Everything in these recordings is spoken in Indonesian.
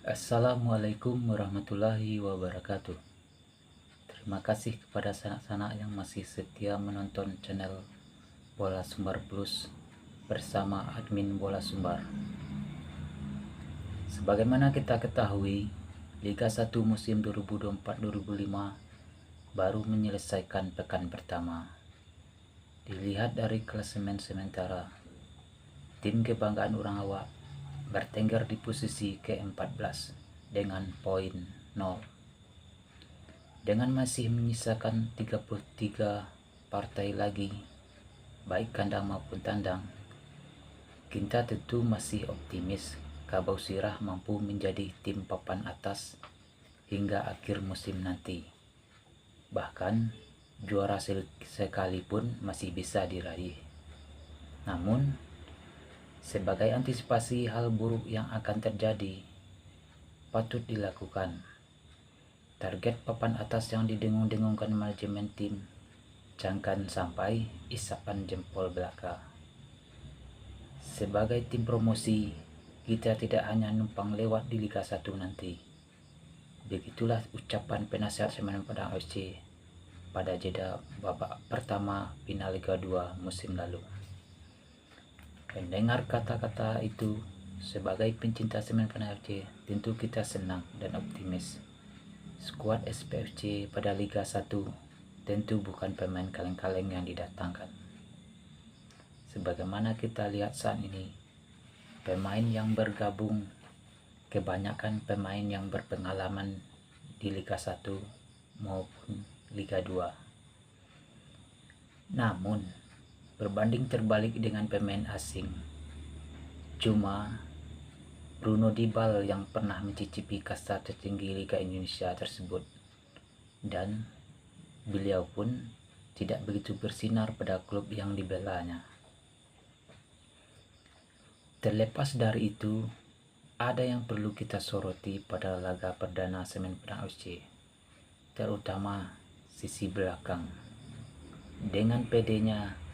Assalamualaikum warahmatullahi wabarakatuh. Terima kasih kepada sanak-sanak yang masih setia menonton channel Bola Sumbar Plus bersama admin Bola Sumbar. Sebagaimana kita ketahui, Liga 1 musim 2024-2025 baru menyelesaikan pekan pertama. Dilihat dari klasemen sementara, tim kebanggaan orang awak bertengger di posisi ke-14 dengan poin 0. Dengan masih menyisakan 33 partai lagi, baik kandang maupun tandang, kita tentu masih optimis Kabau Sirah mampu menjadi tim papan atas hingga akhir musim nanti. Bahkan juara sekalipun masih bisa diraih. Namun, sebagai antisipasi hal buruk yang akan terjadi, patut dilakukan. Target papan atas yang didengung-dengungkan manajemen tim jangan sampai isapan jempol belaka. Sebagai tim promosi, kita tidak hanya numpang lewat di Liga 1 nanti. Begitulah ucapan penasihat Semen Padang FC pada jeda babak pertama final Liga 2 musim lalu. Mendengar kata-kata itu, sebagai pencinta Semen Padang FC, tentu kita senang dan optimis. Skuad SPFC pada Liga 1 tentu bukan pemain kaleng-kaleng yang didatangkan. Sebagaimana kita lihat saat ini, pemain yang bergabung kebanyakan pemain yang berpengalaman di Liga 1 maupun Liga 2. Namun, berbanding terbalik dengan pemain asing, cuma Bruno Dibal yang pernah mencicipi kasta tertinggi Liga Indonesia tersebut, dan beliau pun tidak begitu bersinar pada klub yang dibelanya. Terlepas dari itu, ada yang perlu kita soroti pada laga perdana Semen Padang FC, terutama sisi belakang. Dengan PD-nya,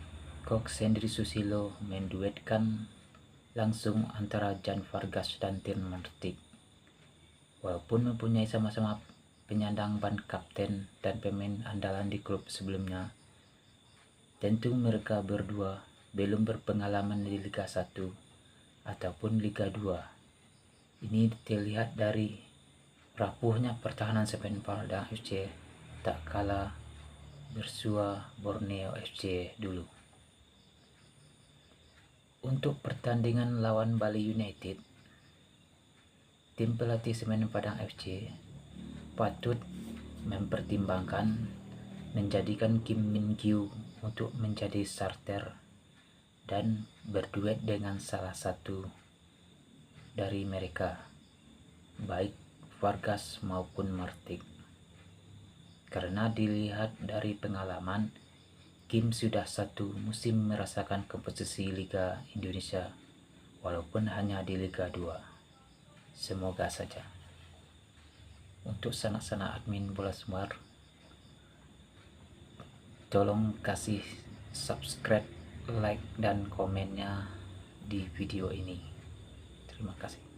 Coach Hendry Susilo menduetkan langsung antara Jan Vargas dan Tirn Martik. Walaupun mempunyai sama-sama penyandang ban kapten dan pemain andalan di klub sebelumnya, tentu mereka berdua belum berpengalaman di Liga 1 ataupun Liga 2. Ini terlihat dari rapuhnya pertahanan Semen Padang FC tak kalah bersua Borneo FC dulu. Untuk pertandingan lawan Bali United, tim pelatih Semen Padang FC patut mempertimbangkan menjadikan Kim Min Gyu untuk menjadi starter dan berduet dengan salah satu dari mereka, baik Vargas maupun Martik. Karena dilihat dari pengalaman, Kim sudah satu musim merasakan kompetisi Liga Indonesia, walaupun hanya di Liga 2. Semoga saja. Untuk sanak-sanak admin Bola Sumbar, tolong kasih subscribe, like, dan komennya di video ini. Terima kasih.